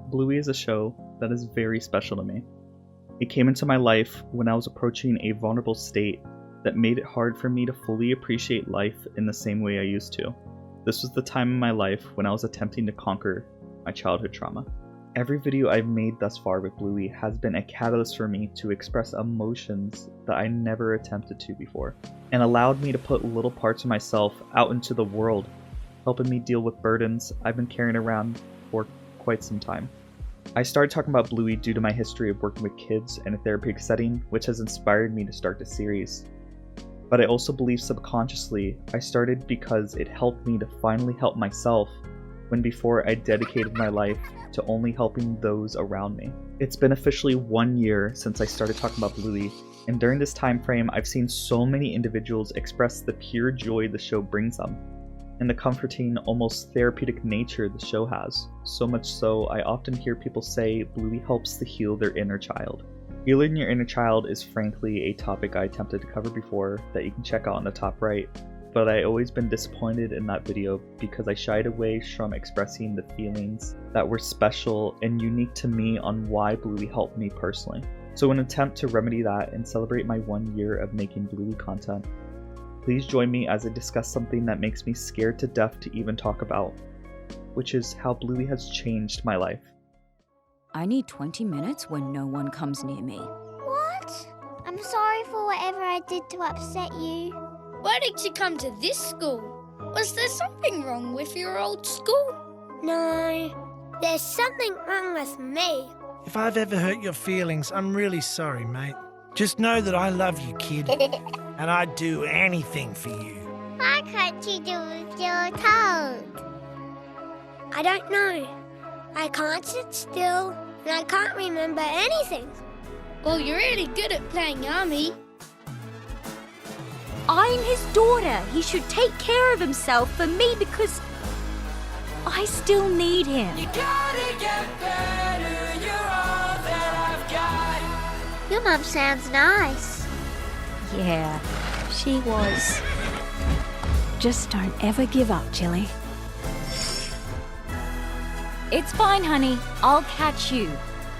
Bluey is a show that is very special to me. It came into my life when I was approaching a vulnerable state that made it hard for me to fully appreciate life in the same way I used to. This was the time in my life when I was attempting to conquer my childhood trauma. Every video I've made thus far with Bluey has been a catalyst for me to express emotions that I never attempted to before, and allowed me to put little parts of myself out into the world, helping me deal with burdens I've been carrying around for quite some time. I started talking about Bluey due to my history of working with kids in a therapeutic setting, which has inspired me to start this series. But I also believe subconsciously I started because it helped me to finally help myself when before I dedicated my life to only helping those around me. It's been officially 1 year since I started talking about Bluey, and during this time frame I've seen so many individuals express the pure joy the show brings them, and the comforting, almost therapeutic nature the show has. So much so, I often hear people say Bluey helps to heal their inner child. Healing your inner child is frankly a topic I attempted to cover before that you can check out on the top right, but I always been disappointed in that video because I shied away from expressing the feelings that were special and unique to me on why Bluey helped me personally. So in an attempt to remedy that and celebrate my 1 year of making Bluey content, please join me as I discuss something that makes me scared to death to even talk about, which is how Bluey has changed my life. I need 20 minutes when no one comes near me. What? I'm sorry for whatever I did to upset you. Why did you come to this school? Was there something wrong with your old school? No, there's something wrong with me. If I've ever hurt your feelings, I'm really sorry, mate. Just know that I love you, kid, and I'd do anything for you. Why can't you do with your tongue? I don't know. I can't sit still, and I can't remember anything. Well, you're really good at playing army. I'm his daughter. He should take care of himself for me because I still need him. You gotta get better, you're all that I've got. Your mum sounds nice. Yeah, she was. Just don't ever give up, Chili. It's fine, honey. I'll catch you.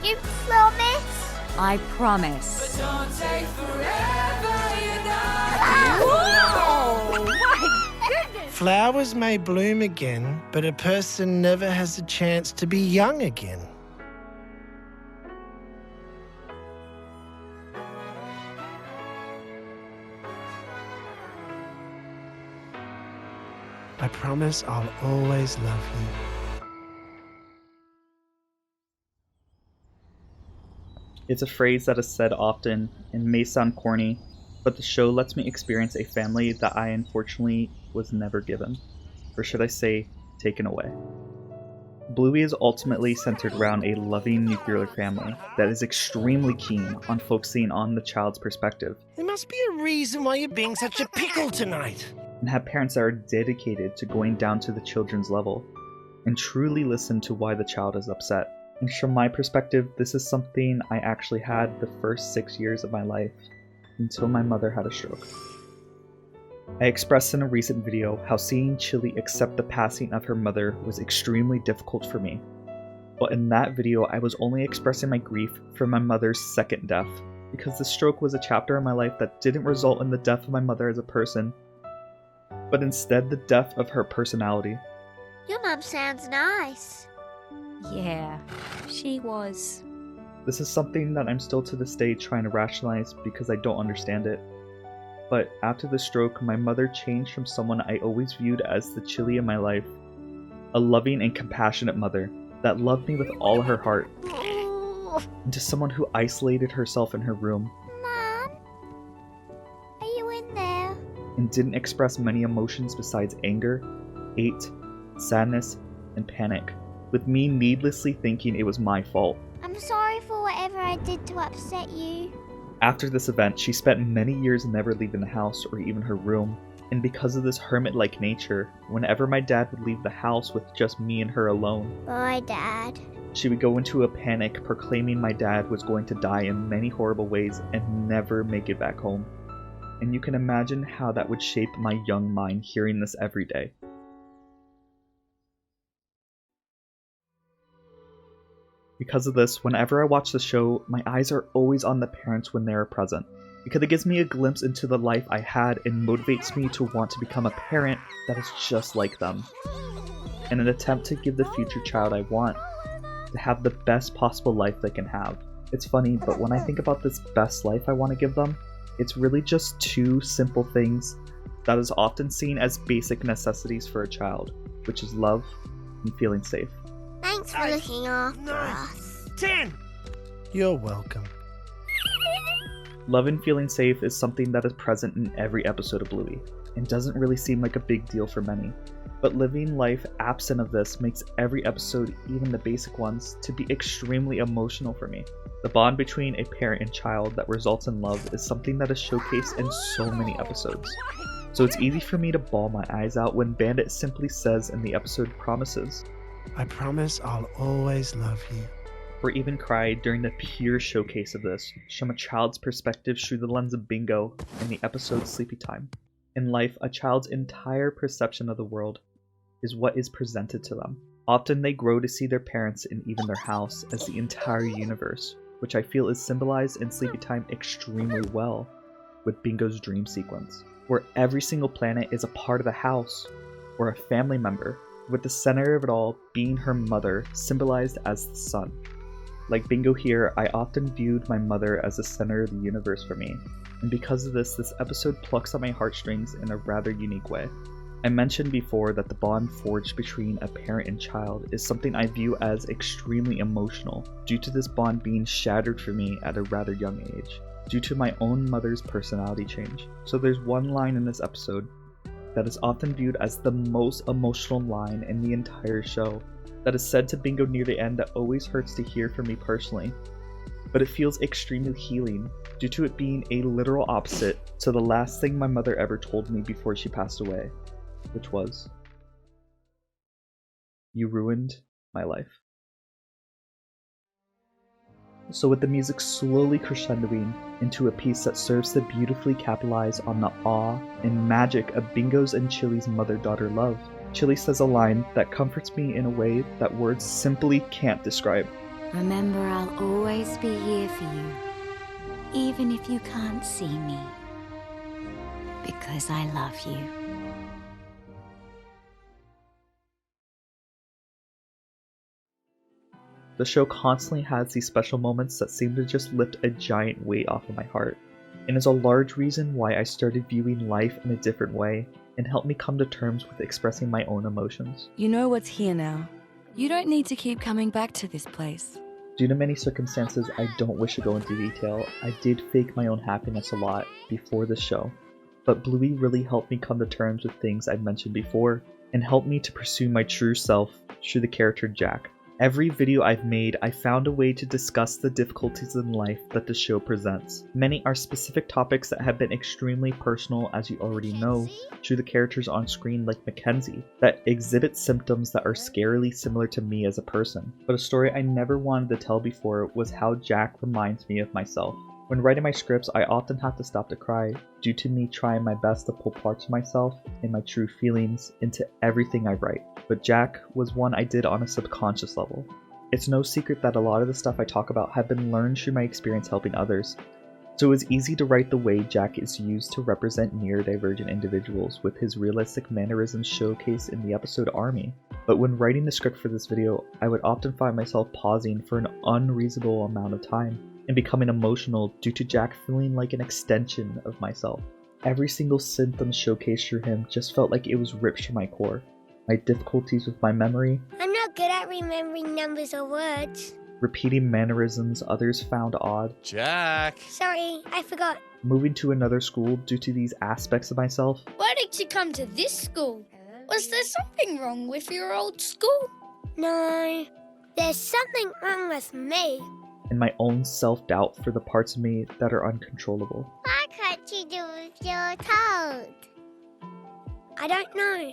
You promise? I promise. But don't take forever, you know. Whoa! My goodness! Flowers may bloom again, but a person never has a chance to be young again. I promise I'll always love you. It's a phrase that is said often and may sound corny, but the show lets me experience a family that I unfortunately was never given, or should I say, taken away. Bluey is ultimately centered around a loving nuclear family that is extremely keen on focusing on the child's perspective, There must be a reason why you're being such a pickle tonight. and have parents that are dedicated to going down to the children's level and truly listen to why the child is upset. And from my perspective, this is something I actually had the first 6 years of my life, until my mother had a stroke. I expressed in a recent video how seeing Chili accept the passing of her mother was extremely difficult for me. But in that video, I was only expressing my grief for my mother's second death, because the stroke was a chapter in my life that didn't result in the death of my mother as a person, but instead the death of her personality. Your mum sounds nice. Yeah, she was. This is something that I'm still to this day trying to rationalize because I don't understand it. But after the stroke, my mother changed from someone I always viewed as the Chili in my life, a loving and compassionate mother that loved me with all her heart, into someone who isolated herself in her room Mum, are you in there? and didn't express many emotions besides anger, hate, sadness, and panic, with me needlessly thinking it was my fault. I'm sorry for whatever I did to upset you. After this event, she spent many years never leaving the house or even her room, and because of this hermit-like nature, whenever my dad would leave the house with just me and her alone, Bye, Dad. she would go into a panic proclaiming my dad was going to die in many horrible ways and never make it back home. And you can imagine how that would shape my young mind hearing this every day. Because of this, whenever I watch the show, my eyes are always on the parents when they are present, because it gives me a glimpse into the life I had and motivates me to want to become a parent that is just like them, in an attempt to give the future child I want to have the best possible life they can have. It's funny, but when I think about this best life I want to give them, it's really just two simple things that is often seen as basic necessities for a child, which is love and feeling safe. Thanks for looking after us. 10! You're welcome. Love and feeling safe is something that is present in every episode of Bluey, and doesn't really seem like a big deal for many. But living life absent of this makes every episode, even the basic ones, to be extremely emotional for me. The bond between a parent and child that results in love is something that is showcased in so many episodes. So it's easy for me to bawl my eyes out when Bandit simply says in the episode Promises, I promise I'll always love you. or even cry during the pure showcase of this from a child's perspective through the lens of Bingo in the episode Sleepy Time. In life, a child's entire perception of the world is what is presented to them. Often they grow to see their parents and even their house as the entire universe, which I feel is symbolized in Sleepy Time extremely well with Bingo's dream sequence, where every single planet is a part of the house or a family member, with the center of it all being her mother, symbolized as the sun. Like Bingo here, I often viewed my mother as the center of the universe for me, and because of this episode plucks at my heartstrings in a rather unique way. I mentioned before that the bond forged between a parent and child is something I view as extremely emotional, due to this bond being shattered for me at a rather young age, due to my own mother's personality change. So there's one line in this episode that is often viewed as the most emotional line in the entire show, that is said to Bingo near the end that always hurts to hear for me personally, but it feels extremely healing due to it being a literal opposite to the last thing my mother ever told me before she passed away, which was, "You ruined my life." So with the music slowly crescendoing into a piece that serves to beautifully capitalize on the awe and magic of Bingo's and Chili's mother-daughter love, Chili says a line that comforts me in a way that words simply can't describe. Remember, I'll always be here for you, even if you can't see me, because I love you. The show constantly has these special moments that seem to just lift a giant weight off of my heart, and is a large reason why I started viewing life in a different way and helped me come to terms with expressing my own emotions. You know what's here now. You don't need to keep coming back to this place. Due to many circumstances I don't wish to go into detail, I did fake my own happiness a lot before this show, but Bluey really helped me come to terms with things I'd mentioned before, and helped me to pursue my true self through the character Jack. Every video I've made, I found a way to discuss the difficulties in life that the show presents. Many are specific topics that have been extremely personal, as you already know, through the characters on screen like Mackenzie, that exhibit symptoms that are scarily similar to me as a person. But a story I never wanted to tell before was how Jack reminds me of myself. When writing my scripts, I often have to stop to cry, due to me trying my best to pull parts of myself and my true feelings into everything I write. But Jack was one I did on a subconscious level. It's no secret that a lot of the stuff I talk about have been learned through my experience helping others, so it was easy to write the way Jack is used to represent neurodivergent individuals with his realistic mannerisms showcased in the episode Army. But when writing the script for this video, I would often find myself pausing for an unreasonable amount of time, and becoming emotional due to Jack feeling like an extension of myself. Every single symptom showcased through him just felt like it was ripped from my core. My difficulties with my memory, I'm not good at remembering numbers or words. repeating mannerisms others found odd, Jack! Sorry, I forgot. moving to another school due to these aspects of myself, Why did you come to this school? Was there something wrong with your old school? No, there's something wrong with me. and my own self-doubt for the parts of me that are uncontrollable. What can't you do with your toad? I don't know.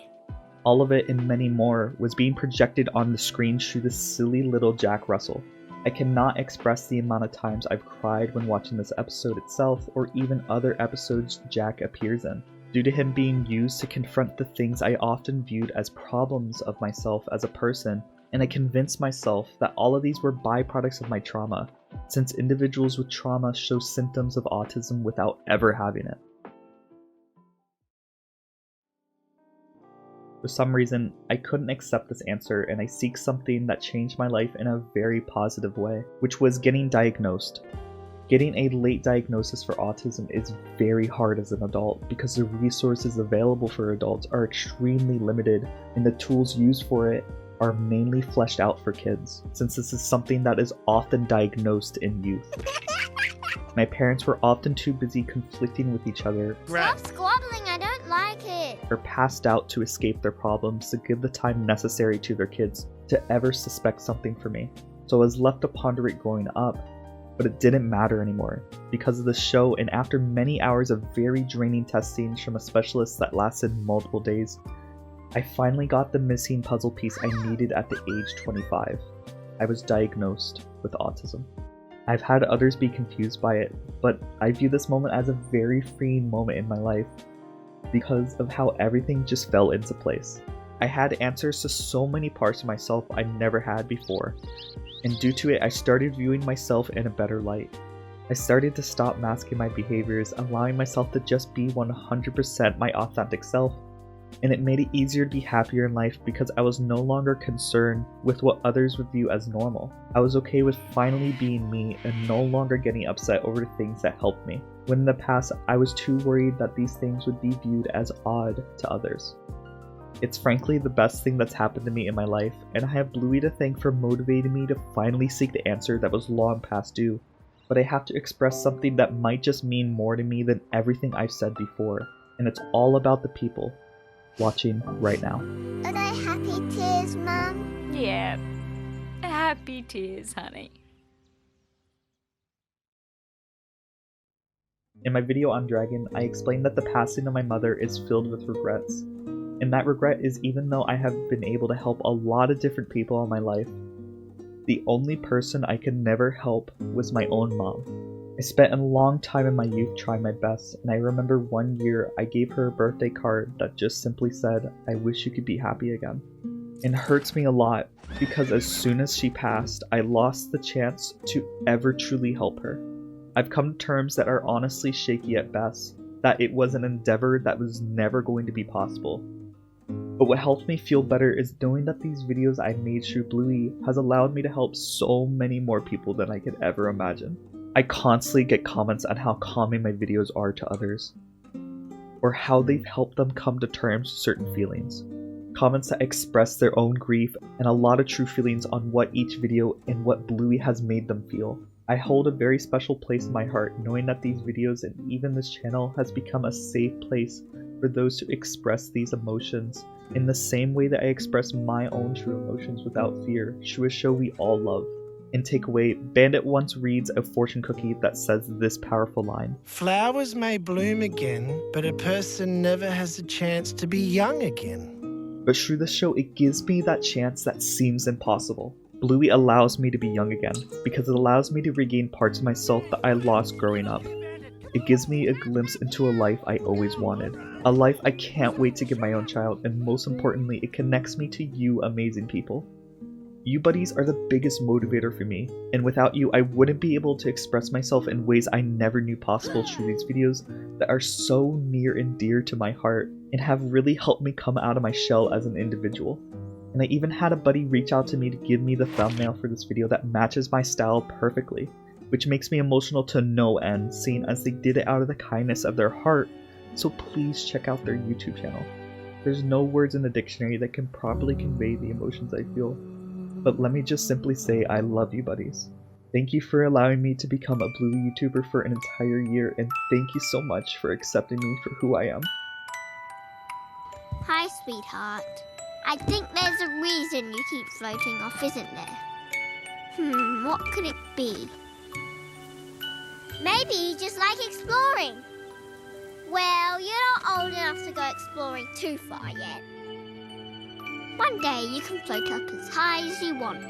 All of it and many more was being projected on the screen through the silly little Jack Russell. I cannot express the amount of times I've cried when watching this episode itself, or even other episodes Jack appears in, due to him being used to confront the things I often viewed as problems of myself as a person And I convinced myself that all of these were byproducts of my trauma, since individuals with trauma show symptoms of autism without ever having it. For some reason, I couldn't accept this answer, and I seek something that changed my life in a very positive way, which was getting diagnosed. Getting a late diagnosis for autism is very hard as an adult because the resources available for adults are extremely limited, and the tools used for it are mainly fleshed out for kids, since this is something that is often diagnosed in youth. My parents were often too busy conflicting with each other Stop squabbling, I don't like it. or passed out to escape their problems to give the time necessary to their kids to ever suspect something for me. So I was left to ponder it growing up, but it didn't matter anymore because of the show, and after many hours of very draining testing from a specialist that lasted multiple days, I finally got the missing puzzle piece I needed at the age 25. I was diagnosed with autism. I've had others be confused by it, but I view this moment as a very freeing moment in my life because of how everything just fell into place. I had answers to so many parts of myself I never had before, and due to it I started viewing myself in a better light. I started to stop masking my behaviors, allowing myself to just be 100% my authentic self, and it made it easier to be happier in life because I was no longer concerned with what others would view as normal. I was okay with finally being me and no longer getting upset over the things that helped me, when in the past I was too worried that these things would be viewed as odd to others. It's frankly the best thing that's happened to me in my life, and I have Bluey to thank for motivating me to finally seek the answer that was long past due. But I have to express something that might just mean more to me than everything I've said before, and it's all about the people watching right now. Are they happy tears, Mum? Yeah. Happy tears, honey. In my video on Dragon, I explained that the passing of my mother is filled with regrets. And that regret is even though I have been able to help a lot of different people in my life, the only person I could never help was my own mom. I spent a long time in my youth trying my best, and I remember one year I gave her a birthday card that just simply said, "I wish you could be happy again." It hurts me a lot because as soon as she passed, I lost the chance to ever truly help her. I've come to terms that are honestly shaky at best, that it was an endeavor that was never going to be possible. But what helps me feel better is knowing that these videos I made through Bluey has allowed me to help so many more people than I could ever imagine. I constantly get comments on how calming my videos are to others, or how they've helped them come to terms with certain feelings. Comments that express their own grief and a lot of true feelings on what each video and what Bluey has made them feel. I hold a very special place in my heart knowing that these videos and even this channel has become a safe place for those to express these emotions in the same way that I express my own true emotions without fear through a show we all love. In takeaway, Bandit once reads a fortune cookie that says this powerful line: Flowers may bloom again, but a person never has a chance to be young again. But through the show, it gives me that chance that seems impossible. Bluey allows me to be young again, because it allows me to regain parts of myself that I lost growing up. It gives me a glimpse into a life I always wanted. A life I can't wait to give my own child, and most importantly, it connects me to you amazing people. You buddies are the biggest motivator for me, and without you I wouldn't be able to express myself in ways I never knew possible through these videos that are so near and dear to my heart and have really helped me come out of my shell as an individual. And I even had a buddy reach out to me to give me the thumbnail for this video that matches my style perfectly, which makes me emotional to no end, seeing as they did it out of the kindness of their heart, so please check out their YouTube channel. There's no words in the dictionary that can properly convey the emotions I feel. But let me just simply say I love you buddies. Thank you for allowing me to become a Bluey YouTuber for an entire year, and thank you so much for accepting me for who I am. Hi, sweetheart. I think there's a reason you keep floating off, isn't there? What could it be? Maybe you just like exploring. Well, you're not old enough to go exploring too far yet. One day you can float up as high as you want.